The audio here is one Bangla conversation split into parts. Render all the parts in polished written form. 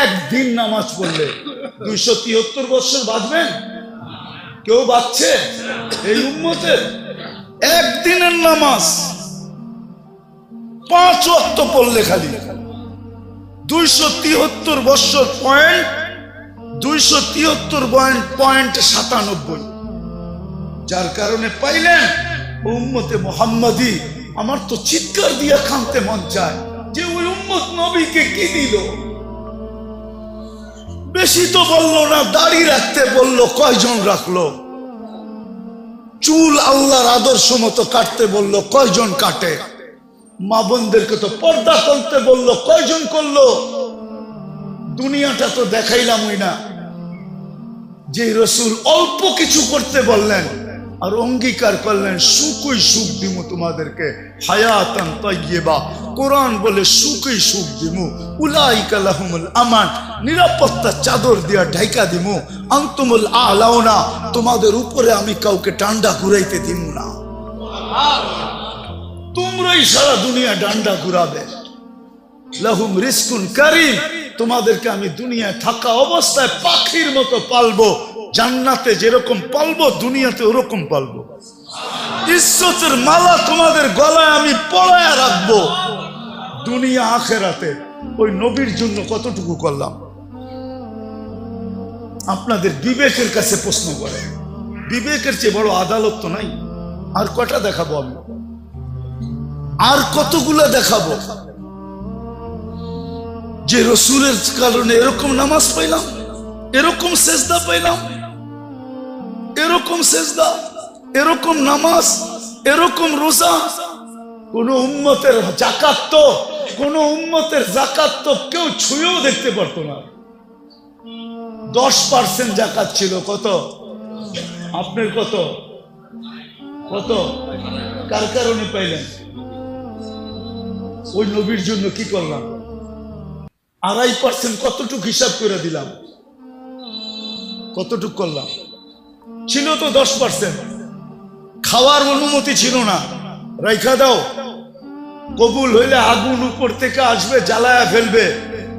একদিন নামাজ পড়লে 273 বছর বাঁচবেন? কেউ বাঁচছে এই উম্মতের? একদিনের নামাজ 5 ওয়াক্ত পড়লে খালি 273 বছর পয়েন্ট 273.97, যার কারণে পাইলেন উম্মতে মুহাম্মাদি। আমার তো চিৎকার দিয়ে কাঁদতে মন চায় যে ওই উম্মত নবীকে কি দিল। বেশি তো বললো না, দাড়ি রাখতে বললো, কয়জন রাখলো? চুল আল্লাহর আদর্শ মতো কাটতে বললো, কয়জন কাটে? মা বোনদেরকে তো পর্দা করতে বললো, কয়জন করলো? দুনিয়াটা তো দেখাইলামই না। যে রসুল অল্প কিছু করতে বললেন আর অঙ্গীকার করলেন সুখই সুখ দিমু তোমাদেরকে, হায়াতান তাইয়্যিবা। কোরআন বলে সুখই সুখ দিমু, উলাইকা লাহুমুল আমান, নিরাপত্তা চাদর দিয়া ঢাইকা দিমু, আনতুমুল আলাউনা, তোমাদের উপরে আমি কাউকে ডান্ডা ঘুরাইতে দিমু না, তোমরাই সারা দুনিয়া ডান্ডা ঘুরাবে। লাহুম রিজকুন কারীম, তোমাদেরকে আমি দুনিয়ায় থাকা অবস্থায় পাখির মতো পালবো, জান্নাতে যেরকম পালবো দুনিয়াতে ওরকম পালবো। ইজ্জতের মালা তোমাদের গলায় আমি পরায়া রাখবো দুনিয়া আখেরাতে। ওই নবীর জন্য কতটুকু করলাম? আপনাদের বিবেকের কাছে প্রশ্ন করে, বিবেকের চেয়ে বড় আদালত তো নাই। আর কটা দেখাবো আমি? আর কতগুলো দেখাবো যে রসুলের কারণে এরকম নামাজ পাইলাম, এরকম সেজদা পাইলাম, এরকম সেজদা, এরকম নামাজ, এরকম রোজা। কোন উম্মতের যাকাত তো, কোন উম্মতের যাকাত তো কেউ ছুঁয়েও দেখতে পারতো না। 10% যাকাত ছিল। কত? আপনার কত? কত? কার কারণে পাইলেন? ওই নবীর জন্য কি করলাম? 2.5% কতটুক হিসাব করে দিলাম? কতটুক করলাম? ছিল তো 10%। খাওয়ার অনুমতি ছিল না, রাইখা দাও। কবুল হইলে আগুন উপর থেকে আসবে, জ্বালায়া ফেলবে,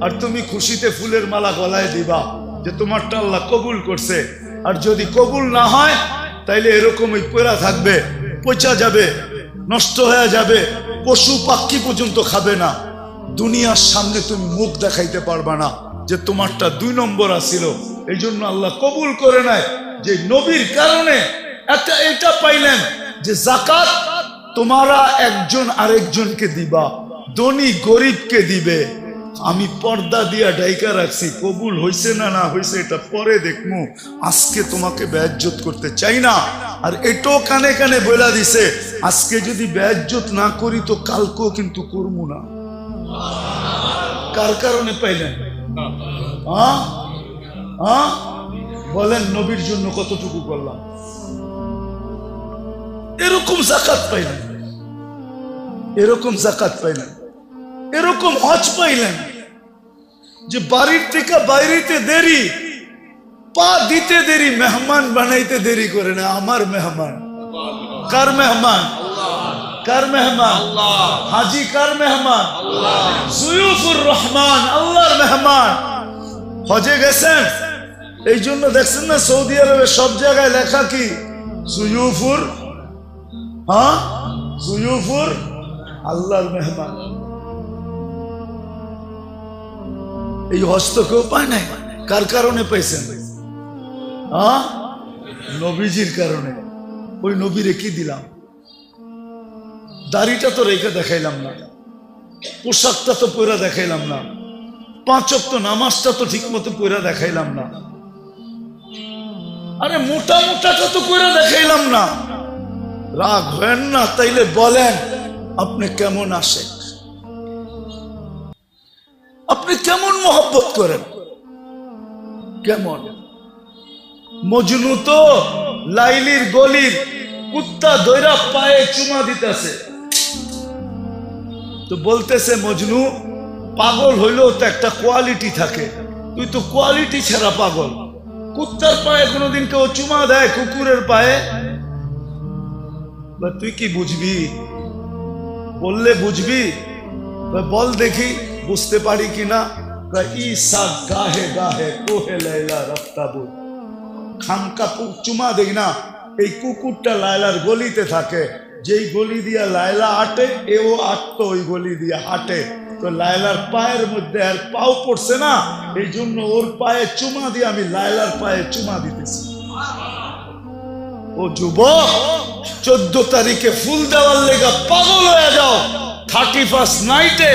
আর তুমি খুশিতে ফুলের মালা গলায় দিবা যে তোমারটা আল্লাহ কবুল করছে। আর যদি কবুল না হয় তাইলে এরকমই পড়া থাকবে, পচা যাবে, নষ্ট হয়ে যাবে, পশু পাখি পর্যন্ত খাবে না। দুনিয়ার সামনে তুমি মুখ দেখাইতে পারবা না যে তোমারটা 2 নম্বর আসিল। এই জন্য আল্লাহ কবুল করে নেয় যে নবীর কারণে এটা পাইলেন যে যাকাত তোমারা একজন আরেকজনকে দিবা, ধনী গরিবকে দিবে। আমি পর্দা দিয়া ডাইকা রাখছি, কবুল হইছে না না হইছে এটা পরে দেখমু, আজকে তোমাকে বেইজ্জত করতে চাই না। আর এটাও কানে কানে বইলা দিছে, আজকে যদি বেইজ্জত না করি তো কালকেও কিন্তু করবো না। কার কারণে পাইলেন? বলেন নবীর জন্য কতটুকু করলাম? এরকম যাকাত পাইলেন, এরকম যাকাত পাইলেন, এরকম হজ পাইলেন যে বাড়ির থেকে বাইরেতে দেরি, পা দিতে দেরি, মেহমান বানাইতে দেরি করে না। আমার মেহমান কার মেহমান? কার মেহমান? হাজি কার মেহমান? জুয়ুফুর রহমান, আল্লাহর মেহমান। হজে গেছেন, এই জন্য দেখছেন না সৌদি আরবে সব জায়গায় লেখা কি? জুয়ুফুর, জুয়ুফুর আল্লাহর মেহমান। এই হজ তো কেউ পায় নাই। কার কারণে পাইছেন? নবীজির কারণে। ওই নবীরে কি দিলাম? দাড়িটা তো রেখে দেখাইলাম না, পোশাকটা তো পয়রা দেখাইলাম না, 5 ওয়াক্ত নামাজটা তো ঠিক মতো পয়রা দেখাইলাম না, আরে মোটা মোটাটা তো পয়রা দেখাইলাম না। রাগ হয় না? তাইলে বলেন আপনি কেমন আসে, আপনি কেমন মহব্বত করেন, কেমন? মজনু তো লাইলির গলির কুত্তা দইরা পায়ে চুমা দিতেছে, তো বলতেছে মজনু পাগল হইলেও তো একটা কোয়ালিটি থাকে, তুই তো কোয়ালিটি ছাড়া পাগল। কুত্তার পায়ে কোনোদিন কেউ চুমা দেয়? কুকুরের পায়ে? তুই কি বুঝবি? বললে বুঝবি? বল দেখি বুঝতে পারি কিনা। ঈসা গাহে গাহে কোহে লাইলা রফতাবুদ। খামকা চুমা দেই না, এই কুকুরটা লায়লার গলিতে থাকে, যেই গলি দিয়া লায়লা হাঁটে এও আটতো ওই গলি দিয়া হাঁটে। তো লায়লার পায়ের মধ্যে আর পাও পড়ছে না, এই জন্য ওর পায়ে চুমা দিয়ে আমি লায়লার পায়ে চুমা দিতেছি। ও যুবক, 14 তারিখে ফুল দেওয়ার লেগা পাগল হয়ে যাও, 31 নাইটে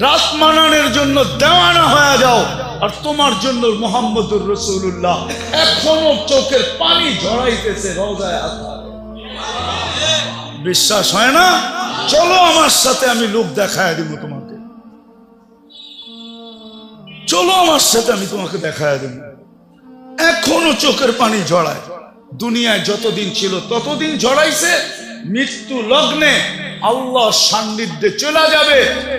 রাত মানানোর জন্য দেওয়ানা হয়ে যাও, আর তোমার জন্য মুহাম্মদুর রাসূলুল্লাহ এখনো চোখের পানি ঝরাইতেছে রওজায়ে আতহার। বিশ্বাস হয় না? চলো আমার সাথে, আমি লোক দেখায় দিব তোমাকে। চলো আমার সাথে, আমি তোমাকে দেখায় দেব। এখনো চোখের পানি ঝরায়। দুনিয়ায় যতদিন ছিল ততদিন ঝরাইছে, মৃত্যু লগ্নে আল্লাহ সান্নিধ্যে চলে যাবে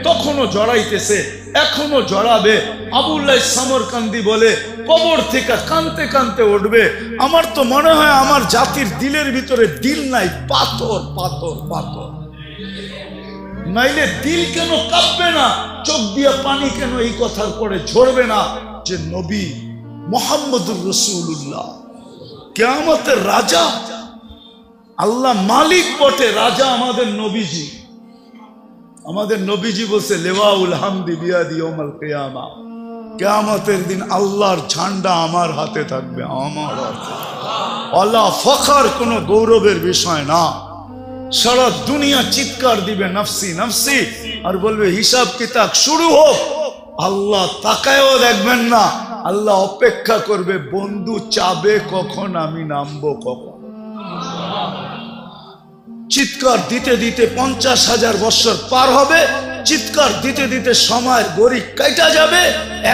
তখনও জড়াইতেছে, এখনো জড়াবে। আবুল্লাহ সামরকান্দি বলে কবর থেকে কানতে কানতে উঠবে। আমার তো মনে হয় আমার জাতির দিলের ভিতরে দিল নাই, পাথর পাথর পাথর। নাইলে দিল কেন কাঁপবে না, চোখ দিয়ে পানি কেন এই কথার পরে ঝরবে না যে নবী মুহাম্মদুর রাসূলুল্লাহ কিয়ামতের রাজা, আল্লাহ মালিক বটে, রাজা আমাদের নবীজি। আমাদের নবীজি বলছে লিওয়াউল হামদি বিয়াদি ইয়াউমাল কিয়ামা, কিয়ামতের দিন আল্লাহর ঝান্ডা আমার হাতে থাকবে, আমার হাতে। আল্লাহ ফখর, কোনো গৌরবের বিষয় না। সারা দুনিয়া চিৎকার দিবে নফসি নফসি, আর বলবে হিসাব কিতাব শুরু হোক। আল্লাহ তাকায়ও দেখবেন না, আল্লাহ অপেক্ষা করবে বন্ধু চাবে কখন আমি নামবো কখন। চিৎকার দিতে দিতে 50,000 বছর পার হবে, চিৎকার দিতে দিতে সময়ের গড়ি কাটা যাবে।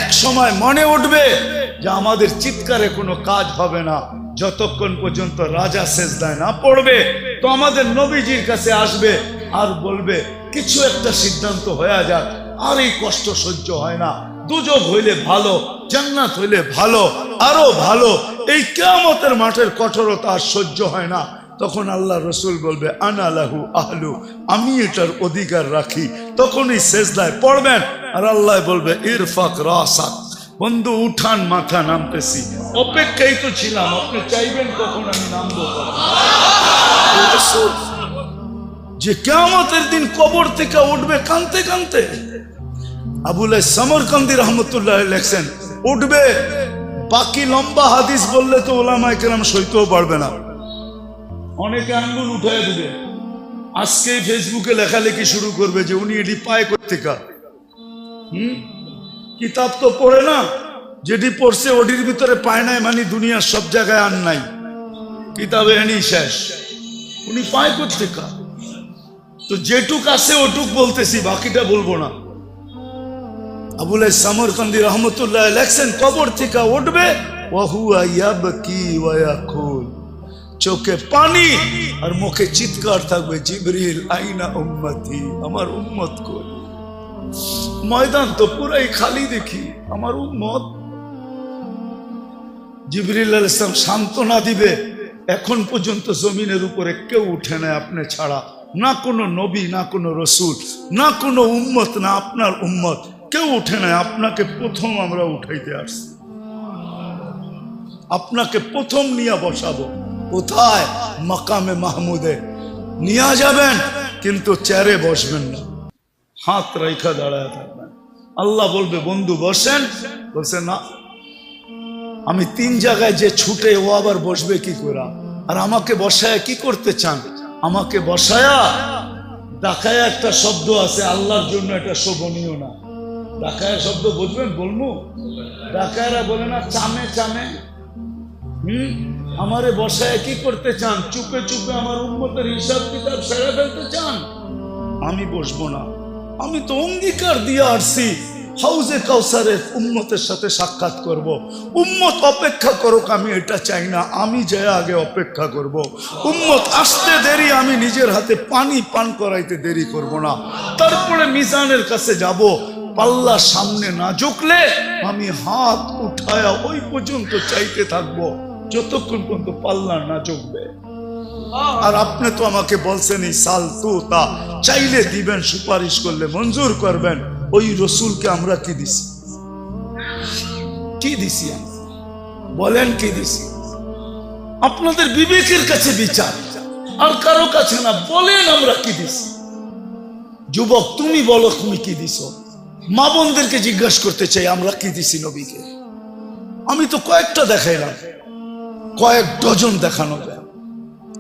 এক সময় মনে উঠবে যে আমাদের চিৎকারে কোনো কাজ হবে না, যতক্ষণ পর্যন্ত রাজা সেজদায় না পড়বে। তো আমাদের নবীজির কাছে আসবে আর বলবে কিছু একটা সিদ্ধান্ত হয়ে যাক, আর এই কষ্ট সহ্য হয় না, দুজক হইলে ভালো, জান্নাত হইলে ভালো, আরো ভালো, এই কিয়ামতের মাঠের কঠোরতা আর সহ্য হয় না। তখন আল্লাহ রসুল বলবে আনা লাহু আহলু, আমি এটার অধিকার রাখি। তখনই সেজদায় পড়বেন আর আল্লাহ বলবে ইরফাক রাসাক, বন্ধু উঠান মাথা, নামতেছি। অপেক্ষাই তো ছিলাম, আপনি চাইবেন কখন আমি নামবো। যে কিয়ামতের দিন কবর থেকে উঠবে কানতে কানতে। আবুল্লাহ সামরকান্দি রহমতুল্লাহ লেখছেন উঠবে, বাকি লম্বা হাদিস বললে তো ওলামায়ে কেরাম সইতেও পারবে না, অনেকে আঙ্গুল উঠায় দিবে। আজকে ফেসবুকে লেখালেখি শুরু করবে যে উনি এটি পায় কোত্থেকা। কিতাব তো পড়ে না, যেটি পড়ছে ওটির ভিতরে পায় নাই, মানে দুনিয়ার সব জায়গায় আর নাই, কিতাবে এনেই শেষ। উনি পায় কোত্থেকা? তো যেটুক আছে ওটুক বলতেছি, বাকিটা বলবো না। আবুল্লাহ সামরকান্দি রহমতুল্লাহ লেখছেন কবর থেকে উঠবে, ওয়াহুয়া ইয়াবকি ওয়া ইয়াকুল, চোখে পানি আর মুখে চিৎকার থাকবে জিবরিল আইনা উম্মতি, আমার উম্মত কই। ময়দান তো পুরাই খালি দেখি, আমার উম্মত। জিবরিল আলাইহিস সালাম সান্ত্বনা দিবে, এখন পর্যন্ত জমিনের উপরে কেউ উঠে না আপনি ছাড়া, না কোনো নবী, না কোনো রসুল, না কোনো উম্মত, না আপনার উম্মত, কেউ উঠে নাই। আপনাকে প্রথম আমরা উঠাইতে আসছি, আপনাকে প্রথম নিয়ে বসাবো। কোথায়? মাকামে মাহমুদে নিয়ে যাবেন, কিন্তু চেয়ারে বসবেন না, হাত রেখা দাঁড়ায় থাকবেন। আল্লাহ বলবে বন্ধু বসেন, বলছে না, আমি 3 জায়গায় যে ছুটে, ও আবার বসবে কি করে? আর আমাকে বসায় কি করতে চান? আমাকে বসায়া ডাকায়া, একটা শব্দ আছে আল্লাহর জন্য, এটা শোভনীয় না। ডাকায়া শব্দ বুঝবেন? বলবো, ডাকায়রা বলে না চামে চামে। আমারে বসায় কি করতে চান? চুপে চুপে আমার উম্মতের হিসাব কিতাব সেরে ফেলতে চান? আমি বসবো না। আমি তো অঙ্গীকার দিয়ে আসছি হাউজে কাউসারের উম্মতের সাথে সাক্ষাৎ করব। উম্মত অপেক্ষা করুক, আমি এটা চাই না, আমি যাই আগে অপেক্ষা করব। উম্মত আসতে দেরি, আমি নিজের হাতে পানি পান করাইতে দেরি করব না। তারপরে মিজানের কাছে যাব, পাল্লা সামনে না ঝুঁকলে আমি হাত উঠায়া ওই পর্যন্ত চাইতে থাকবো যতক্ষণ পর্যন্ত পাল্লা না ঝুঁকবে। আর আপনি তো আমাকে বলছেন এই সাল তো তা, চাইলে দিবেন, সুপারিশ করলে মঞ্জুর করবেন। ওই রসুলকে আমরা কি দিছি? কি দিছি আমি? বলেন কি দিছি? আপনাদের বিবেকের কাছে বিচার, আর কারো কাছে না। বলেন আমরা কি দিছি? যুবক তুমি বলো তুমি কি দিছো? মা বোনদেরকে জিজ্ঞাসা করতে চাই আমরা কি দিছি নবীকে। আমি তো কয়েকটা দেখাইলাম, কয়েক ডজন দেখানো যায়।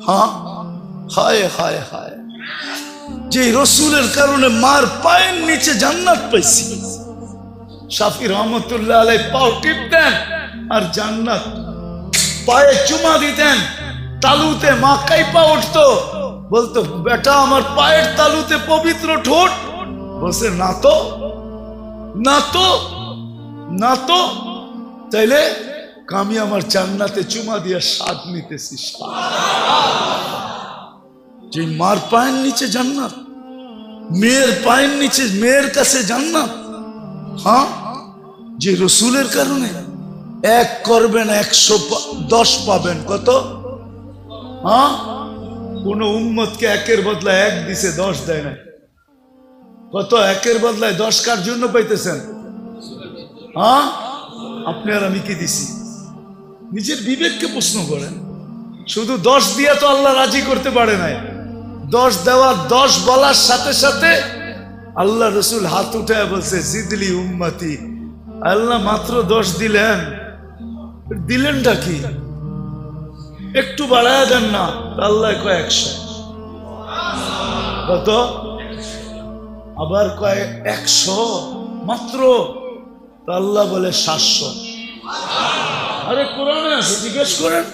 হ্যাঁ, হায় হায় হায়, যে রসুলের কারণে মার পায়ের নিচে জান্নাত পাইছি। শাফি রহমতুল্লাহ আলাইহি পাও টিপতেন আর জান্নাত পায়ে চুমা দিতেন। তালুতে মা কাইপা উঠতো, বলতো বেটা আমার পায়ের তালুতে পবিত্র ঠোঁট। বলছে না তো, না তো, না তো। তাইলে আমি আমার জান্নাতে চুমা দিয়ে স্বাদ নিতেছি। যে মার পায়ের নিচে জান্নাত, মেয়ের পায়ের নিচে মেয়ের কাছে জান্নাত। হ্যাঁ, যে রসুলের কারণে এক করবেন 110 পাবেন। কত? হ্যাঁ, কোন উম্মতকে একের বদলায় 1 দিছে, 10 দেয় না। কত? একের বদলায় 10 কার জন্য পাইতেছেন? হ্যাঁ, আপনি আর আমি কি দিছি? নিজের বিবেককে প্রশ্ন করেন। শুধু 10 দিয়া তো আল্লাহ রাজি করতে পারে নাই। 10 দেওয়া, 10 বলার সাথে সাথে আল্লাহ রসুল হাত উঠায় বলছে জিদলি উম্মতি। আল্লাহ মাত্র 10 দিলেন, দিলেনটা কি? একটু বাড়ায় দেন না। আল্লাহ কয় 100। কত? আবার কয় 100 মাত্র। আল্লাহ বলে 700। আরে কোরআনে আছে, জিজ্ঞেস করেন,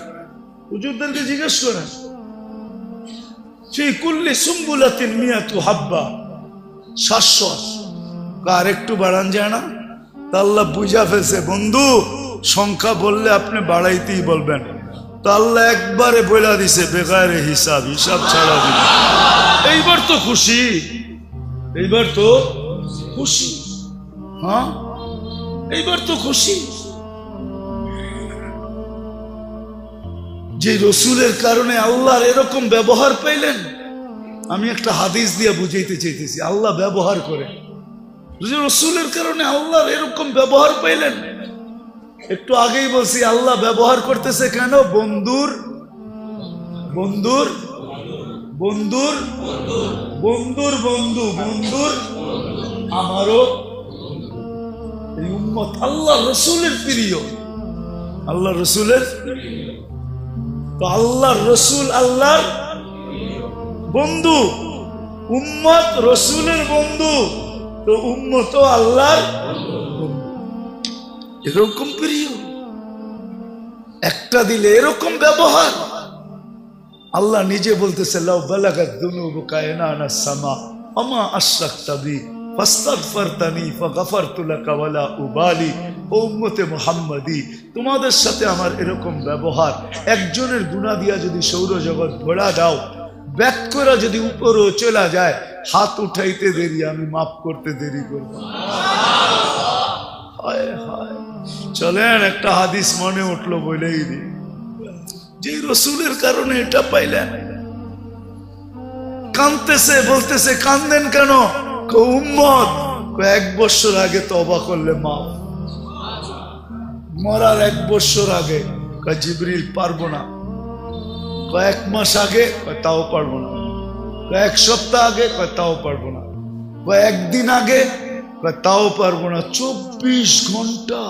হুজুরদেরকে জিজ্ঞেস করেন। সেই কুল্লি সুম্বুলাতিন মিয়াতু হাব্বা, 700। আর একটু বাড়ান যায় না? তা আল্লাহ বুঝা ফেলছে বন্ধু সংখ্যা বললে আপনি বাড়াইতেই বলবেন। তা আল্লাহ একবারে বইলা দিছে বেগারে হিসাব, হিসাব ছাড়া দিবে। এইবার তো খুশি, এইবার তো খুশি। হ্যাঁ, এইবার তো খুশি। যে রসুলের কারণে আল্লাহর এরকম ব্যবহার পাইলেন। আমি একটা হাদিস দিয়ে বুঝাইতে চাইতেছি, আল্লাহ ব্যবহার করে। রসুলের কারণে আল্লাহর এরকম ব্যবহার পাইলেন। একটু আগেই বলছি আল্লাহ ব্যবহার করতেছে কেন? বন্ধুর বন্ধুর বন্ধুর বন্ধুর বন্ধু, বন্ধুর আমারও এই উম্মত আল্লাহ রসুলের প্রিয়, আল্লাহ রসুলের। তো আল্লাহর রসুল আল্লাহর বন্ধু, উম্মত রসুলের বন্ধু, তো উম্মত আল্লাহর এরকম প্রিয়। একটা দিলে এরকম ব্যবহার। আল্লাহ নিজে বলতেছে লাউ বালাগাত যুনুবুকা ইনানাস সামা আমা আশরাকতা বি ফাস্তাগফারতানি ফাগফারতু লাকা ওয়ালা উবালি। ও উম্মতে মুহাম্মাদি, তোমাদের সাথে আমার এরকম ব্যবহার, একজনের গুনাহ দিয়া যদি সৌরজগৎ ভরা দাও, ব্যাক করে যদি উপরও চলা যায়, হাত উঠাইতে দেরি, আমি মাফ করতে দেরি করব। হায় হায়। চলেন একটা হাদিস মনে উঠলো বলেই দিই। যে রসুলের কারণে এটা পাইলেন। কাঁদতেছে, বলতেছে কান্দেন কেন? উম্মত 1 বছর আগে তওবা করলে মাফ। মরার 1 বছর আগে জিবরিল পারবো না। 1 মাস আগে তাও পারবো না। 1 সপ্তাহ আগে তাও পারবো না। 1 দিন আগে তাও পারবো না। 24 ঘন্টা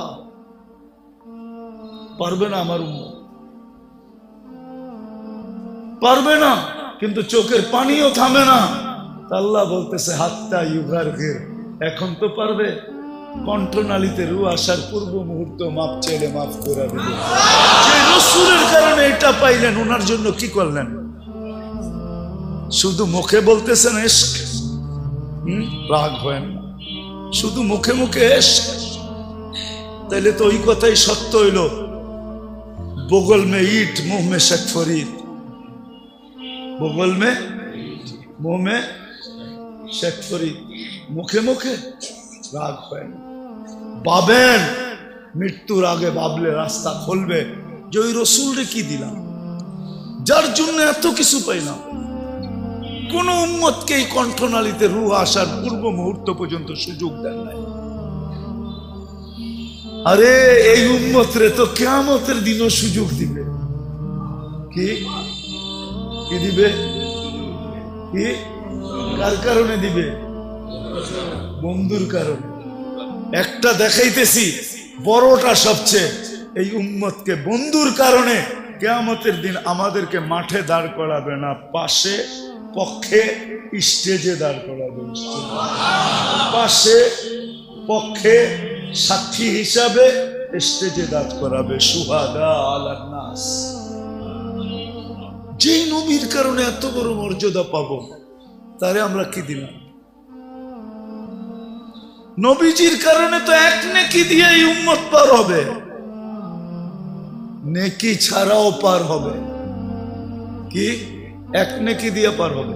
পারবে না আমার উম্মত, পারবে না। কিন্তু চোখের পানিও থামে না। আল্লাহ বলতেছে হাত্তা ইউগারগির, এখন তো পারবে। কণ্ঠনালীতে রু আসার পূর্ব মুহূর্ত মাফ চাইলে মাফ করে দিবে। যে রসুলের কারণে এটা পাইলেন, ওনার জন্য কি করলেন? শুধু মুখে বলতেছেন ইশক, রাগ হয় না। শুধু মুখে মুখে ইশক, তাইলে তো ওই কথাই সত্য হইল, বগল মে ইট মুহ মে শেখ ফরিদ। বগল মে মুহ মে শেখ ফরিদ। মুখে মুখে রাগ হয় না। ভাবেন, মৃত্যুর আগে ভাবলে রাস্তা খুলবে যে ওই রসুলরে কি দিলাম, যার জন্য এত কিছু পাইলাম। কোন উম্মতকে এই কণ্ঠনালীতে রূহ আসার পূর্ব মুহূর্ত পর্যন্ত সুযোগ দেন নাই। আরে এই উম্মত রে তো কিয়ামতের দিনও সুযোগ দিবে। কি কি দিবে? কি কার কারণে দিবে? বন্ধুর কারণে। একটা দেখাইতেছি, বড়টা সবচেয়ে, এই উম্মতকে বন্ধুর কারণে কিয়ামতের দিন আমাদেরকে মাঠে দাঁড় করাবে না, পাশে পক্ষে স্টেজে দাঁড় করাবে। পাশে পক্ষে সাক্ষী হিসাবে স্টেজে দাঁড় করাবে। শুহাদা আলান নাস। যেই নবীর কারণে এত বড় মর্যাদা পাবো, তারে আমরা কি দিলাম? নবীজির কারণে তো এক নেকি দিয়ে এই উম্মত পার হবে, নেকি ছাড়াও পার হবে। কি এক নেকি দিয়ে পার হবে?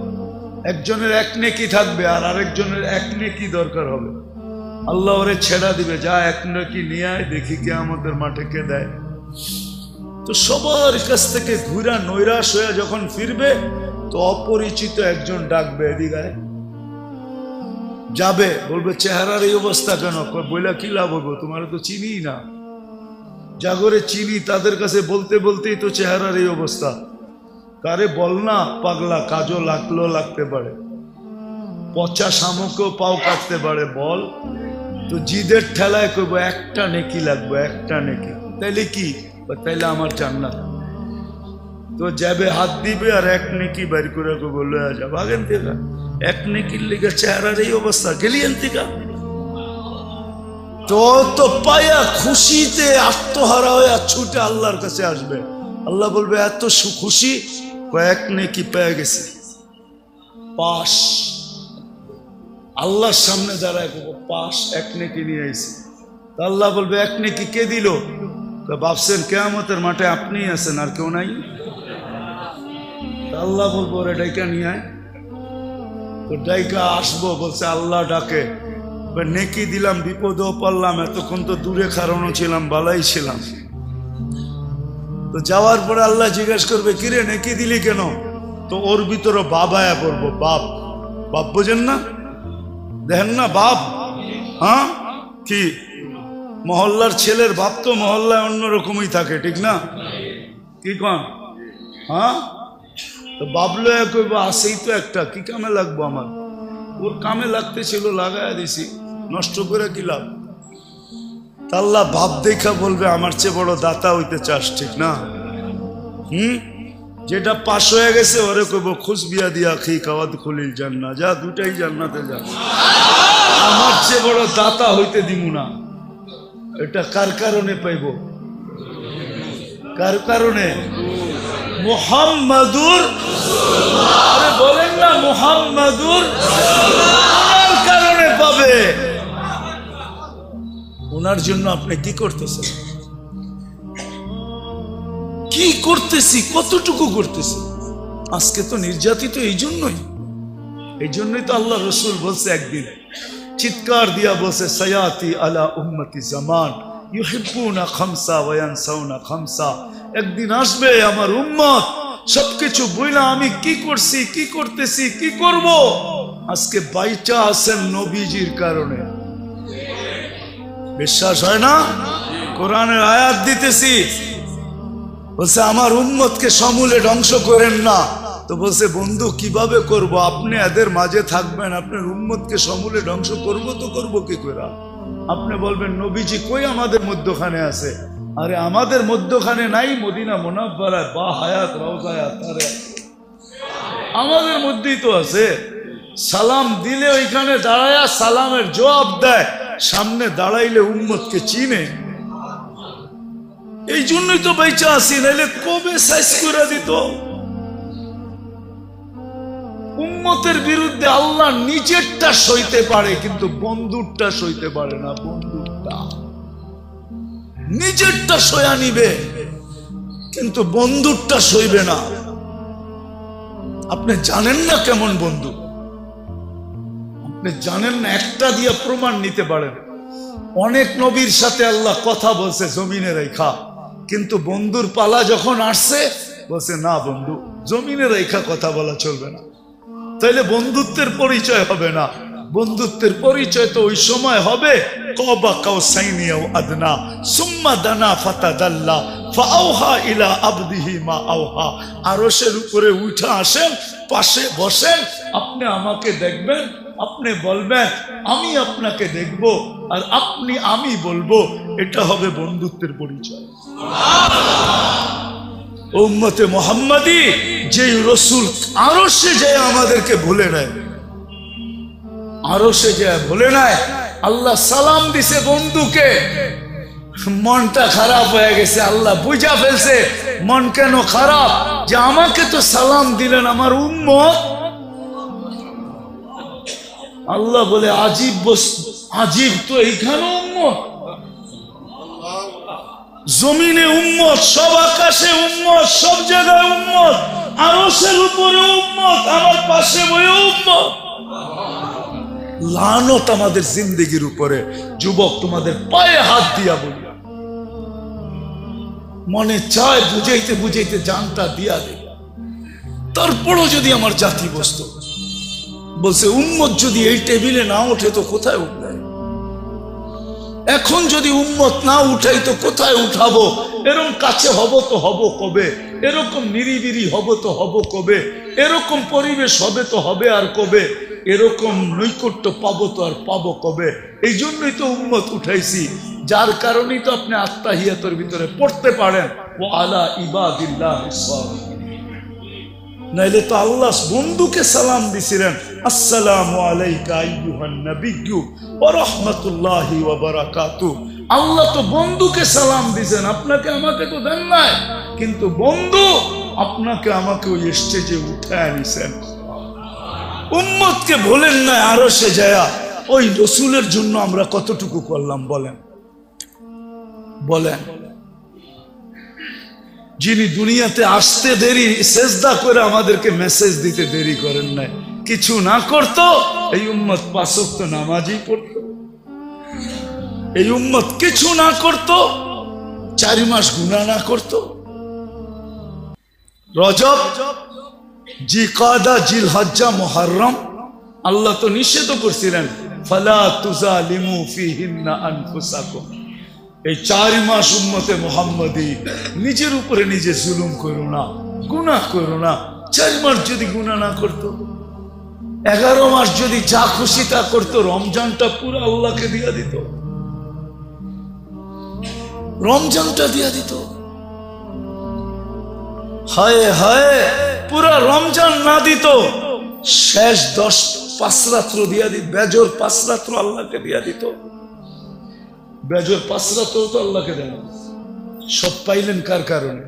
একজনের এক নেকি থাকবে আর আরেকজনের এক নেকি দরকার হবে। আল্লাহ ওরে ছেড়া দিবে, যা এক নেকি নিয়ে আয়, দেখি কিয়ামতের মাঠে কে দেয়। তো সবার কাছ থেকে ঘুরা নৈরাশ হয়ে যখন ফিরবে, তো অপরিচিত একজন ডাকবে, এদিকে যাবে, বলবে চেহারার এই অবস্থা কেন? বইলা কি লাভ হবো, তোমার তো চিনি না। জাগরে চিনি তাদের কাছে বলতে বলতেই তো চেহারার এই অবস্থা। কারে বল না পাগলা, কাজও লাগতে পারে, পচা শামুকও পাও কাটতে পারে, বল। তো জিদের ঠেলায় করবো একটা নেকি লাগবে, একটা নেকি। তাইলে কি? তাইলে আমার জান্নাত। তো যাবে হাত দিবে আর এক নেকি বের করে বললো যা ভাগেন থেকে, এক নেকির লিগে চেহারার এই অবস্থা, গেলি এনতিকা। তো পায়া খুশিতে আত্মহারা হয়ে ছুটে আল্লাহর কাছে আসবে। আল্লাহ বলবে এত খুশি, কয়েক নেকি পেয়ে গেছে, পাশ। আল্লাহর সামনে দাঁড়ায় পাশ, এক নেকি নিয়ে আইছে। আল্লাহ বলবে এক নেকি কে দিল? ভাবছেন কিয়ামতের মাঠে আপনি আছেন আর কেউ নাই? আল্লাহ বলবো ওরে ডাইকা নিয়ে আয়। তো ডাইকা আসবো, বলছে আল্লাহ ডাকে, নেকি দিলাম, বিপদেও পড়লাম, এতক্ষণ তো দূরে খারানো ছিলাম, বালাই ছিলাম। তো যাওয়ার পরে আল্লাহ জিজ্ঞেস করবে কিরে নেকি দিলি কেন? তো ওর ভিতরে বাবায়া পড়বো, বাপ। বাপ বোঝেন না? দেখেন না বাপ? হ্যাঁ, কি মহল্লার ছেলের বাপ তো মহল্লায় অন্যরকমই থাকে, ঠিক না? কি কন? হ্যাঁ, তো বাবলো কইব আসেই তো একটা, কি কামে লাগবো আমার? ওর কামে লাগতে ছিল, লাগাই দিছি, নষ্ট করে কি লাভ? আল্লাহ বাপ দেখা বলবে আমার চেয়ে বড় দাতা হইতে চাস, ঠিক না? যেটা পাশ হয়ে গেছে ওরে কইব খুশ বিয়া দিয়া খি কাওয়াত খুলিল জান্নাত, যা দুটাই জান্নাতে যা, আমার চেয়ে বড় দাতা হইতে দিমু না। এটা কার কারণে পাইব? কার কারণে? মুহাম্মাদুর, আরে বলেন না মুহাম্মাদুর, ওনার কারণে পাবে। ওনার জন্য আপনি কি করতেছেন? কি করতেছি, কতটুকু করতেছি? আজকে তো নির্যাতিত এই জন্যই তো আল্লাহ রসুল বলছে, একদিন চিৎকার দিয়া বলছে, সায়াতি আলা উম্মতি জামান ইউহিব্বুনা খামসা ওয়া ইয়ানসাউনা খামসা। একদিন আসবে আমার উম্মত সবকিছু বইলা আমি কি করছি, কি করতেছি, কি করব, আজকে বাইচা আছেন নবীজির কারণে। বিশ্বাস হয় না? কোরআনের আয়াত দিতেছি, বলছে আমার উম্মতকে সমূলে ধ্বংস করেন না। তো বলছে বন্ধু কিভাবে করব? আপনি এদের মাঝে থাকবেন, আপনার উম্মতকে সমূলে ধ্বংস করব তো করব কি করে? আপনি বলবেন নবীজি কই আমাদের মধ্যখানে আছে? আরে আমাদের মধ্যখানে নাই, মদিনা মুনাফফারায় বা হায়াত রওজায় আতারে আমাদের মধ্যেই তো আছে। সালাম দিলে ওইখানে দাঁড়ায়া সালামের জবাব দেয়, সামনে দাঁড়াইলে উম্মতকে চিনে। এই জন্যই তো বেঁচে আসি, নাইলে কবে সাইজ করে দিত। উম্মতের বিরুদ্ধে আল্লাহ নিজেরটা সইতে পারে, কিন্তু বন্ধুরটা সইতে পারে না। বন্ধুরটা নিজেরটা সয়া নিবে, কিন্তু বন্ধুরটা সইবে না। আপনি জানেন না কেমন বন্ধু, আপনি জানেন না। একটা দিয়ে প্রমাণ নিতে পারেন। অনেক নবীর সাথে আল্লাহ কথা বলছে জমিনে রেখা, কিন্তু বন্ধুর পালা যখন আসছে বলছে না বন্ধু, জমিনে রেখা কথা বলা চলবে না, তাইলে বন্ধুত্বের পরিচয় হবে না। বন্ধুত্বের পরিচয় তো ওই সময় হবে কবা কাউসাইনি আও আদনা সুম্মা দানা ফাতাদাল্লা ফাআওহা ইলা আবদিহি মা আওহা। আরশের উপরে উঠে আসেন, পাশে বসেন, আপনি আমাকে দেখবেন, আপনি বলবেন আমি আপনাকে দেখব, আর আপনি আমি বলবো। এটা হবে বন্ধুত্বের পরিচয়। উম্মতে মুহাম্মাদি যে রসুল আরশে যায় আমাদেরকে ভুলে নেয়, আরশে যায় ভুলে নেয়। আল্লাহ সালাম দিছে বন্ধুকে, মনটা খারাপ হয়ে গেছে, আল্লাহ বুঝা ফেলছে মন কেন খারাপ, যে আমাকে তো সালাম দিলেন আমার উম্মত। আল্লাহ বলে আজীব বস্তু, আজীব তো এইখানে উম্মত, জমিনে উম্মত, সব আকাশে উম্মত, সব জায়গায় উম্মত, আরশের উপরে উম্মত, আমার পাশে বয়ে উম্মত। লানত আমাদের জিন্দেগির উপরে। যুবক, তোমাদের পায়ে হাত দিয়া বলি, মনে চায় বুঝাইতে বুঝাইতে জানটা দিয়া দে। তারপরও যদি আমার জাতি বসত, বলছে উম্মত যদি এই টেবিলে না ওঠে তো কোথায় উঠবে? এখন যদি উম্মত না উঠাই তো কোথায় উঠাবো? এরকম কাছে হব তো হব কবে? এরকম নিরিবিরি হব তো হব কবে? এরকম পরিবেশ হবে তো হবে আর কবে? এরকম নৈকট্য পাবো তো আর পাবো কবে? এই জন্যই তো উম্মত উঠাইছি, যার কারণেই তো আপনি আত্তাহিয়াতের ভিতরে পড়তে পারেন ও আলা ইবাদিল্লাহ। নাইলে তো আল্লাহ বন্ধুকে সালাম দিছিলেন, আসসালামু আলাইকা আইয়ুহান নাবিয়্যু ওয়া রাহমাতুল্লাহি ওয়া বারাকাতুহু। আল্লাহ তো বন্ধুকে সালাম দিয়েছেন, আপনাকে আমাকে তো দেন নাই, কিন্তু বন্ধু আপনাকে আমাকে ওই স্টেজে উঠায় নিছেন। উম্মতকে বলেন না আরশে যায়া, ওই রসুলের জন্য আমরা কতটুকু করলাম বলেন? বলেন, যিনি দুনিয়াতে আসতে দেরি, সেজদা করে আমাদেরকে মেসেজ দিতে দেরি করেন নাই, কিছু না করতো এই উম্মত 5 ওয়াক্ত নামাজই পড়তো। এই উম্মত কিছু না করতো, 4 মাস গুনাহ না করতো। রজব, জিকাদা, জিলহজ্জা, মুহররম আল্লাহ তো নিষেধ করছিলেন, ফালা তুজালিমু ফিহিন্না আনফুসাকুম। এই 4 মাস উম্মতে মুহাম্মাদি নিজের উপরে নিজে জুলুম করো না, গুনাহ করো না। 4 মাস যদি গুনাহ না করতো, 11 মাস যদি যা খুশি তা করতো, রমজানটা পুরো আল্লাহকে দিয়া দিত, রমজানটা দিয়া দিত। হায় হায়, পুরা রমজান না দিত, শেষ 5 রাত্র দিয়া দিত, বেজর 5 রাত্র আল্লাহকে দিয়া দিত। বেজর 5 রাত্র তো আল্লাহকে দেন। সব পাইলেন কার কারণে?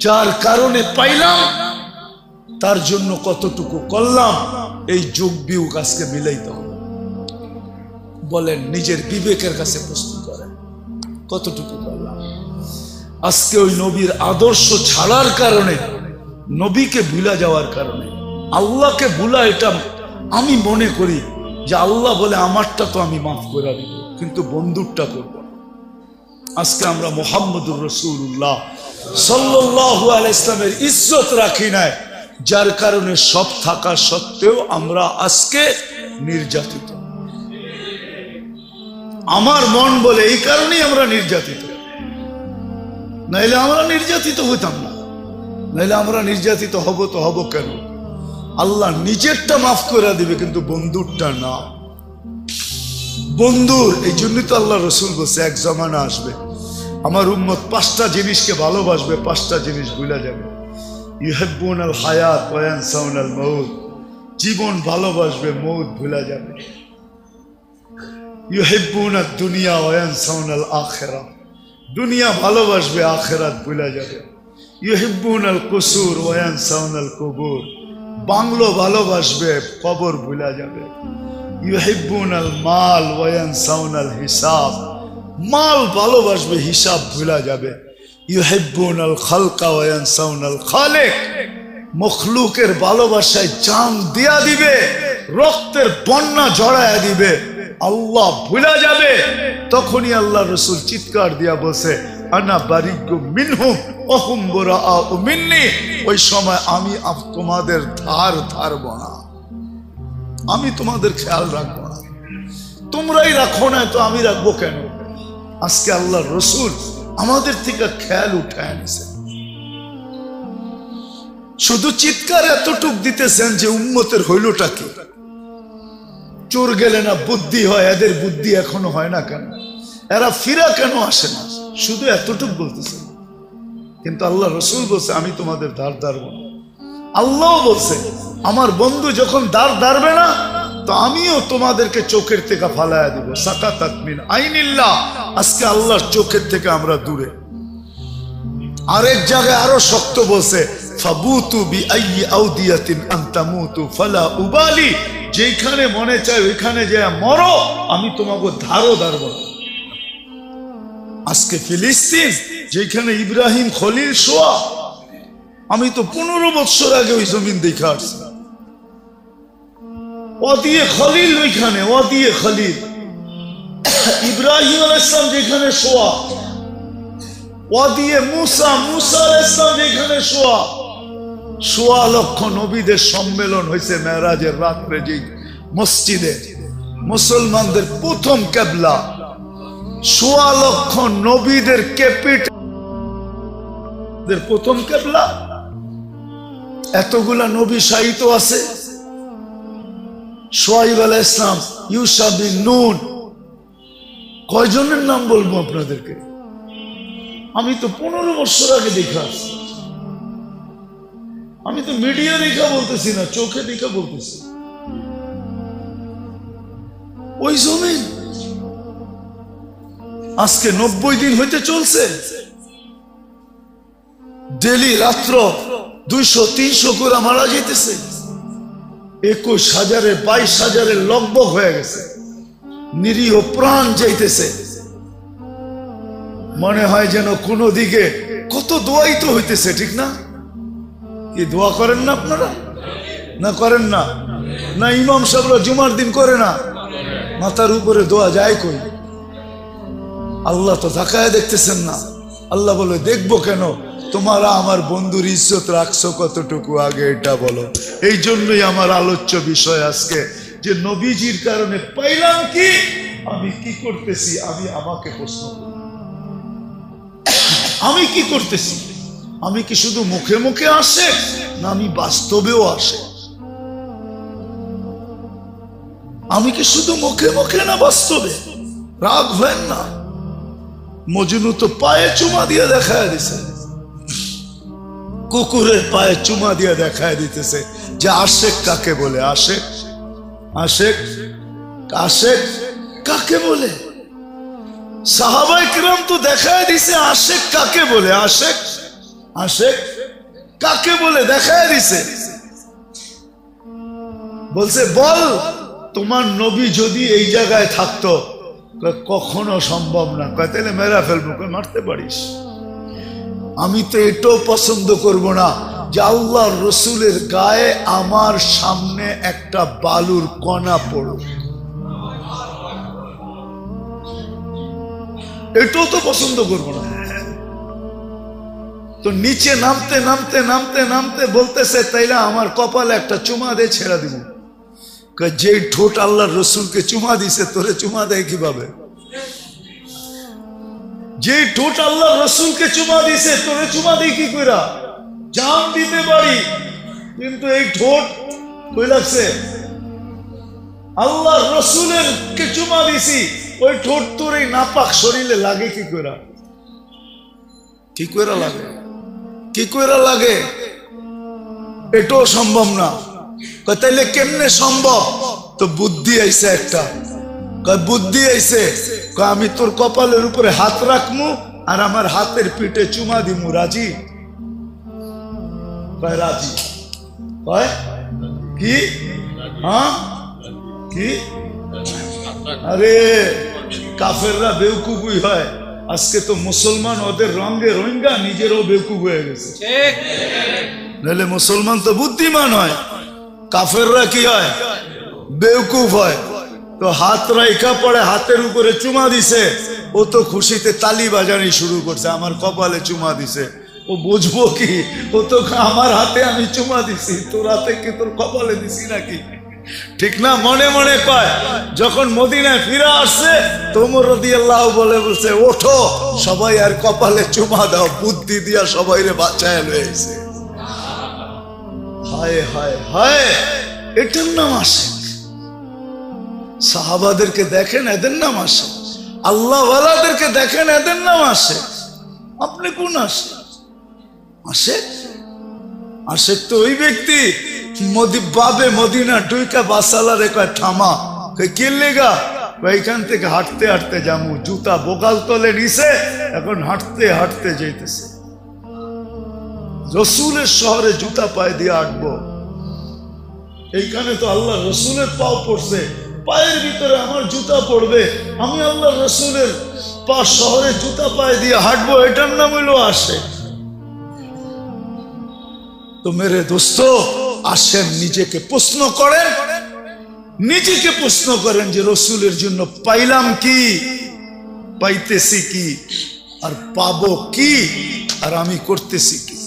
যার কারণে পাইলাম তার জন্য কতটুকু করলাম, এই যোগ বিয়োগ আজকে মিলাইতে হবে। বলেন, নিজের বিবেকের কাছে প্রশ্ন করেন, কতটুকু করলাম? আজকে ওই নবীর আদর্শ ছাড়ার কারণে, নবীকে ভুলা যাওয়ার কারণে, আল্লাহকে ভুলা, এটা আমি মনে করি যে আল্লাহ বলে আমারটা তো আমি মাফ করে দিব, কিন্তু বন্ধুরটা করব। আজকে আমরা মুহাম্মদুর রাসূলুল্লাহ সাল্লাল্লাহু আলাইহি ইসলামের ইজ্জত রাখি নাই, যার কারণে সব থাকা সত্ত্বেও আমরা আজকে নির্যাতিত। আমার মন বলে এই কারণেই আমরা নির্যাতিত, নাইলে আমরা নির্যাতিত হইতাম না। নাইলে আমরা নির্যাতিত হব তো হব কেন? আল্লাহ নিজেরটা মাফ করে দিবে, কিন্তু বন্ধুরটা না। বন্ধুর এই জন্যই তো আল্লাহ রসুল বলছে, এক জমানা আসবে আমার উম্মত 5টা জিনিসকে ভালোবাসবে, 5টা জিনিস ভুলে যাবে। ইউহিব্বুনাল হায়াত ওয়া ইয়ানসাউনাল মাউত, জীবন ভালোবাসবে, মউত ভুলে যাবে। ইউহিব্বুনাদ দুনিয়া ওয়া ইয়ানসাউনাল আখিরাহ, দুনিয়া ভালোবাসবে, আখিরাত ভুলে যাবে। ইউহিব্বুনাল কুসুর ওয়া ইয়ানসাউনাল কুবুর, বাংলো ভালোবাসবে, কবর ভুলে যাবে। ইউহিব্বুনাল মাল ওয়া ইয়ানসাউনাল হিসাব, মাল ভালোবাসবে, হিসাব ভুলে যাবে। ইউহিব্বুনাল খালকা ওয়া ইয়ানসাউনাল খালিক, মখলুকের ভালোবাসায় জান দিয়া দিবে, রক্তের বন্যা জড়ায়া দিবে, আল্লাহ ভুলে যাবে। তখনই আল্লাহ রসুল চিৎকার দিয়া বলছে, আনা বারিগু মিনহুম ওয়া হুম বুরাআউ মিন্নি, ওই সময় আমি তোমাদের ধার ধারব না। আমি তোমাদের খেয়াল রাখবো না, তোমরাই রাখো না তো আমি রাখবো কেন? আজকে আল্লাহর রসুল আমাদের থেকে খেয়াল উঠায় নিছেন। শুধু চিৎকার এতটুক দিতেছেন যে উম্মতের হইলটা কি? চোর গেলে না বুদ্ধি হয়, এদের বুদ্ধি এখনো হয় না কেন? এরা ফিরা কেন আসে না? শুধু এতটুক বলতেছে। কিন্তু আল্লাহ রসুল বলছে আমি তোমাদের দাঁড় দাঁড়ব না। আল্লাহ বলছে আমার বন্ধু যখন দাঁড় দাঁড়বে না তো আমিও তোমাদেরকে চোখের থেকে ফালায়া দিব। সাকাতাত মিন আইনিল্লাহ, আজকে আল্লাহর চোখের থেকে আমরা দূরে। আরেক জায়গায় আরো শক্ত বলছে ফাবুতু বিআইয়ি আউদিয়াতিন আন তামুতু ফালা উবালি, যেখানে মনে চায় ওইখানে যে মরো, আমি তোমাকে ধারও দাঁড়ব না। আজকে ফিলিস্তিন যেখানে ইব্রাহিম খলিল শোয়া, আমি তো 15 বছর আগে ওই জমিন দেখে আসছি। ওয়াদিয়ে খলিল, ওইখানে ওয়াদিয়ে খলিল ইব্রাহিম আলাইহিস সালাম যেখানে শোয়া, ওয়াদিয়ে মুসা, মুসা আলাইহিস সালাম যেখানে শোয়া। 1.25 লক্ষ নবীদের সম্মেলন হয়েছে মেরাজের রাত্রে যে মসজিদে, মুসলমানদের প্রথম কিবলা। 1.25 লক্ষ নবীদের ক্যাপিটাল প্রথম কিবলা। এতগুলা নবী শাহিত আছে। শুআইব আলাইহিস সালাম, ইউসা বিন নূন, কয়জনের নাম বলবো আপনাদেরকে? আমি তো 15 বছর আগে দেখা আসছি। আমি তো মিডিয়া দেখা বলতেছি না, চোখে দেখা বলতেছি। ওই জমিন আজকে 90 দিন হইতে চলছে। ডেলি রাত্র 200-300 করে মারা যেতেছে। 21,000 22,000 লগভগ হয়ে গেছে। নিরীহ প্রাণ যাইতেছে। মনে হয় যেন কোনো দিকে কত দোয়াই তো হইতেছে, ঠিক না? কি দোয়া করেন না আপনারা? না করেন না? না ইমাম সাহেবরা জুমার দিন করে না? মাথার উপরে দোয়া যায় কই? আল্লাহ তো তাকায় দেখতেছেন না। আল্লাহ বলে দেখবো কেন? তোমরা আমার বন্ধুর ইজ্জত রাখছো কতটুকু, আগে এটা বলো। এই জন্যই আমার আলোচ্য বিষয় আজকে যে নবীজির কারণে পাইলাম কি, আমি কি করতেছি, আমি আমাকে প্রশ্ন করি। আমি কি করতেছি? আমি কি শুধু মুখে মুখে আসে, না আমি বাস্তবেও আসে? আমি কি শুধু মুখে মুখে না বাস্তবে? রাগ হয় না। মজনু তো পায়ে চুমা দিয়ে দেখায় দিছে, কুকুরের পায়ে চুমা দিয়ে দেখায় দিতেছে যে আশেক কাকে বলে। আশেক, আশেক, আশেক কাকে বলে? সাহাবায়ে কিরাম তো দেখায় দিছে আশেক কাকে বলে। আশেক, আশেক কাকে বলে দেখায় দিছে। বলছে বল তোমার নবী যদি এই জায়গায় থাকতো। কখনো সম্ভব না। তাহলে মেরা ফেলবো। মারতে পারিস? আমি তো এটাও পছন্দ করব না যে আল্লাহর রসুলের গায়ে আমার সামনে একটা বালুর কণা পড়ুক। এটাও তো পছন্দ করব না। তো নিচে নামতে নামতে নামতে নামতে বলতেছে তাইলে আমার কপালে একটা চুমা দিয়ে ছেড়ে দিব। যে ঠোঁট আল্লাহর রসুলকে চুমা দিছে তোরে চুমা দেয় কিভাবে? যে ঠোঁট আল্লাহ রসুলকে চুমা দিছে তোরে চুমা দিই কি কইরা? জান দিতে পারি, কিন্তু এই ঠোঁট কই লাগছে? আল্লাহ রসুলের কে চুমা দিছি, ওই ঠোঁট তোর এই নাপাক শরীরে লাগে কি কইরা? কি কইরা লাগে? কি কইরা লাগে? এটাও সম্ভব না। তাইলে কেমনে সম্ভব? তো বুদ্ধি আইছে একটা। বুদ্ধি আইছে, আমি তোর কপালের উপরে হাত রাখমু আর আমার হাতের পিঠে চুমা দিমু। রাজি? রাজি? কয় কি? হ্যাঁ কি? আরে কাফেররা বেউকুফই হয়। আজকে তো মুসলমান ওদের রঙে রোহিঙ্গা নিজেরও বেউকুফ হয়ে গেছে। নাহলে মুসলমান তো বুদ্ধিমান হয়, কাফেররা কি হয়? বেউকুফ হয়। তো হাত রাইখা পড়ে হাতের উপরে চুমা দিছে, ও তো খুশিতে তালি বাজানি শুরু করছে, আমার কপালে চুমা দিছে। ও বুঝবো কি? ও তো আমার হাতে আমি চুমা দিছি, তোর হাতে কি তোর কপালে দিছি নাকি? ঠিক না? মনে মনে কয়। যখন মদিনায় ফিরে আসছে তো ওমর রাদিয়াল্লাহু বলছে ওঠো সবাই আর কপালে চুমা দাও, বুদ্ধি দিয়া সবাইরে বাঁচায় লয়েছে। হায় হায় হায়, এটার নাম আসে। সাহাবাদেরকে দেখেন, এদের নাম আসে। আল্লাহ ওয়ালাদেরকে দেখেন, এদের নাম আসে। আপনি কোন আসে? আসে আসে তো ওই ব্যক্তি বাবে মদিনা ডুইকা বাসালা রেখা থামা কে লেগা এইখান থেকে হাঁটতে হাঁটতে যাবো, জুতা বোকাল তলে নিছে, এখন হাঁটতে হাঁটতে যাইতেছে। রসুলের শহরে জুতা পায়ে দিয়ে হাঁটবো, এইখানে তো আল্লাহ রসুলের পাও পড়ছে, পায়ের ভিতরে আমার জুতা পড়বে, আমি আল্লাহ রসুলের পা শহরে জুতা পায়ে দিয়ে হাঁটবো, এটার নাম হইলো আসে। তো মেরে দোস্ত আসেন, নিজেকে প্রশ্ন করেন, নিজেকে প্রশ্ন করেন যে রসুলের জন্য পাইলাম কি, পাইতেছি কি, আর পাবো কি, আর আমি করতেছি কি।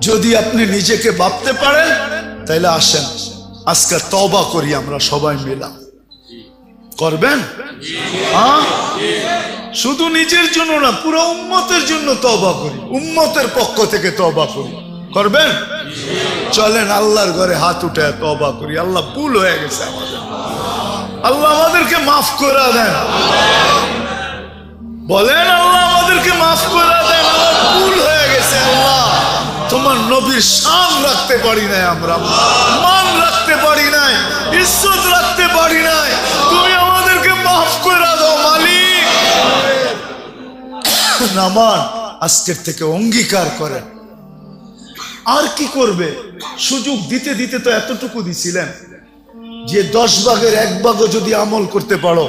যদি আপনি নিজেকে ভাবতে পারেন তাহলে আসেন আজকে তওবা করি আমরা সবাই মিলে। করবেন? হ্যাঁ, শুধু নিজের জন্য না, পুরো উম্মতের জন্য তওবা করি, উম্মতের পক্ষ থেকে তওবা করি। করবেন? চলেন আল্লাহর ঘরে হাত উঠে তওবা করি। আল্লাহ ভুল হয়ে গেছে আমাদের, আল্লাহ আমাদেরকে মাফ করে দেন। বলেন আল্লাহ আমাদেরকে মাফ করে দেন, আমার ভুল হয়ে গেছে। আল্লাহ তোমার নবীর শান রাখতে পারি নাই, আমরা মান রাখতে পারি নাই, ইজ্জত রাখতে পারি নাই, তুমি আমাদেরকে মাফ করে দাও মালিক। নামান আজকের থেকে অঙ্গীকার করেন। আর কি করবে? সুযোগ দিতে দিতে তো এতটুকু দিছিলেন যে 10 ভাগের 1 ভাগও যদি আমল করতে পারো,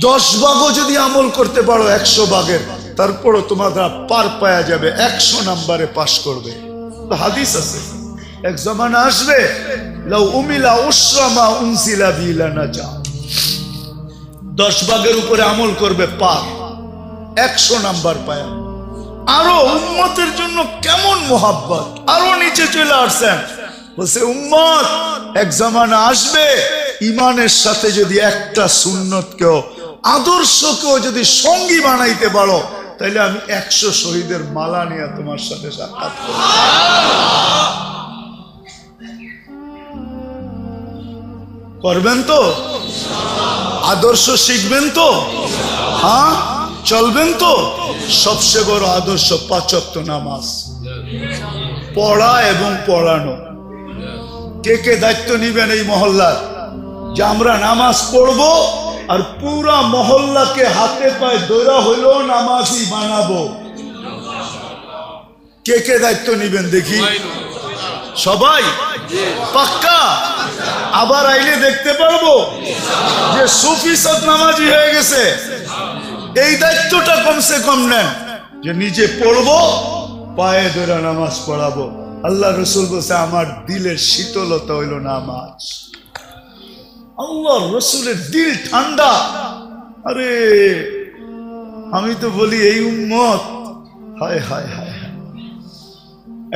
10 ভাগও যদি আমল করতে পারো 100 ভাগের, তারপরও তোমাদের পার পাওয়া যাবে, 100 নম্বরে পাশ করবে। তো হাদিস আছে, এক জামানা আসবে লাউ উমিলা উসরামা উনসিলা বিলা নাজা, 10 ভাগের উপরে আমল করবে পার, 100 নাম্বার পায়। আরো উম্মতের জন্য কেমন মোহাব্বত, আরো নিচে চলে আসছেন, বলছে উম্মত এক জামানা আসবে ইমানের সাথে যদি একটা সুন্নতকেও, আদর্শকেও যদি সঙ্গী বানাইতে পারো, তাহলে আমি 100 শহীদের মালা নিয়ে তোমার সাথে সাক্ষাৎ করব। করবেন তো? আদর্শ শিখবেন তো? হ্যাঁ, চলবেন তো? সবচেয়ে বড় আদর্শ 5 ওয়াক্ত নামাজ পড়া এবং পড়ানো। কে কে দায়িত্ব নিবেন এই মহল্লার যে আমরা নামাজ পড়বো আর পুরা মহল্লাকে হাতে পায়ে দৌড়া হইলেও নামাজি বানাবো? কে কে দায়িত্ব নিবেন দেখি? সবাই পাক্কা? আবার আইলে দেখতে পারবো যে সুফি সৎ নামাজি হয়ে গেছে। এই দায়িত্বটা কমসে কম নেন যে নিজে পড়বো, পায়ে ধরে নামাজ পড়াবো। আল্লাহ রসুল বলছে আমার দিলের শীতলতা হইল নামাজ। আল্লাহ রসুলের দিল ঠান্ডা। আরে আমি তো বলি এই উম্মত, হায় হায় হায়।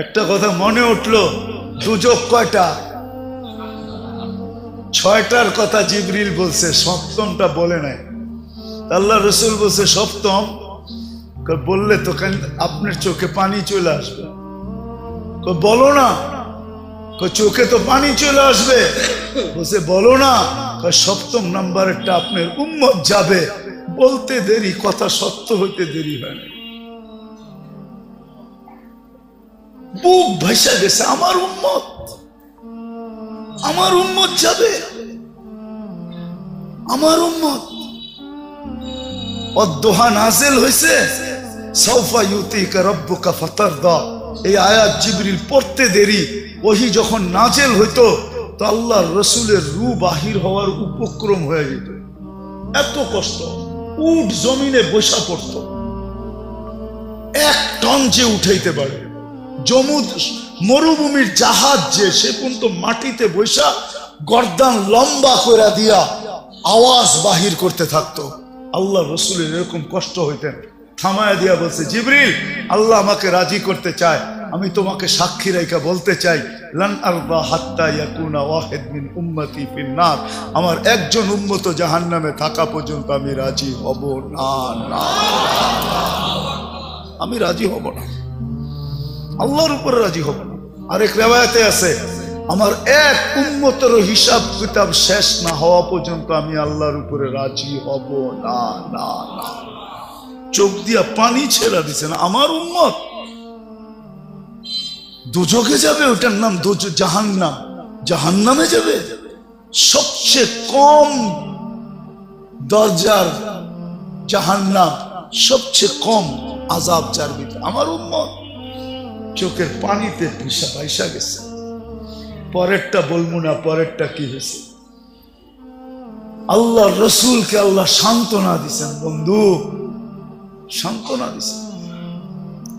একটা কথা মনে উঠলো, দুজক কয়টা? 6টার কথা জিবরিল বলছে, 7মটা বলে নাই। আল্লাহ রসুল বলছে 7ম, বললে তো আপনার চোখে পানি চলে আসবে। বলো না, চোখে তো পানি চলে আসবে। বলছে বলো না, 7ম নাম্বারেরটা আপনার উম্মত যাবে। বলতে দেরি, কথা সত্য হইতে দেরি হয় না। বুক ভাইসা গেছে, আমার উম্মত, আমার উম্মত যাবে, আমার উম্মত। দোহা নাজিল হয়েছে সাউফা ইউতিকা রাব্বুকা ফাতারদা। এই আয়াত জিবরিল পড়তে দেরি, ওহি যখন নাজিল হইতো তো আল্লাহর রসুলের রূহ বাহির হওয়ার উপক্রম হয়ে যেত। এত কষ্ট, উট জমিনে বসা পড়ত, 1 টন যে উঠাইতে পারে। মরুভূমির জাহাজ যে, সে কিন্তু মাটিতে বসা গর্দান লম্বা করে দিয়া আওয়াজ বাহির করতে থাকতো। আল্লাহ রসুলের এরকম কষ্ট হইতেন, থামায় দিয়া বলছে জিবরিল আল্লাহ আমাকে রাজি করতে চায়, আমি তোমাকে সাক্ষী রেখা বলতে চাই, লান আরদা হাত্তা ইয়াকুনা ওয়াহিদ মিন উম্মতি ফিন নার, আমার একজন উম্মত জাহান্নামে থাকা পর্যন্ত আমি রাজি হব না, না, আমি রাজি হব না, আল্লাহর উপরে রাজি হব না। আরেক রিওয়ায়াতে আছে, আমার এক উম্মতের হিসাব কিতাব শেষ না হওয়া পর্যন্ত আমি আল্লাহর উপরে রাজি হব না, না, না। চোখ দিয়া পানি ছেড়া দিছে না, আমার উম্মত দোজখে যাবে, ওটার নাম জাহান্নাম, জাহান্নামে যাবে। সবচেয়ে কম দরজার জাহান্নাম, সবচেয়ে কম আযাব যার ভিতরে, আমার উম্মত চোখের পানিতে পিসা পয়সা গেছে। পরেরটা বলবো না, পরেরটা কি হয়েছে। আল্লাহ রসুলকে আল্লাহ সান্ত্বনা দিছেন, বন্ধু সান্ত্বনা দিছেন।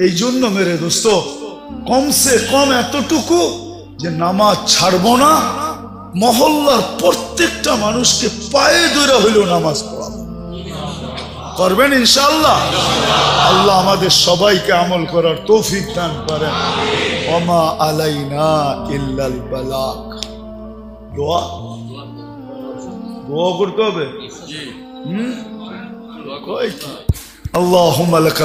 এই জন্য মেরে দোস্ত, কমসে কম এতটুকু যে নামাজ ছাড়বো না, মহল্লার প্রত্যেকটা মানুষকে পায়ে ধরে হইল নামাজ পড়াবো। করবেন ইনশাআল্লাহ? আল্লাহ আমাদের সবাইকে আমল করার তৌফিক দান করেন। ওমা আলাইনা ইল্লাল বালাগ। দোয়া দোয়া করতে হবে। আল্লাহুম্মা লাকা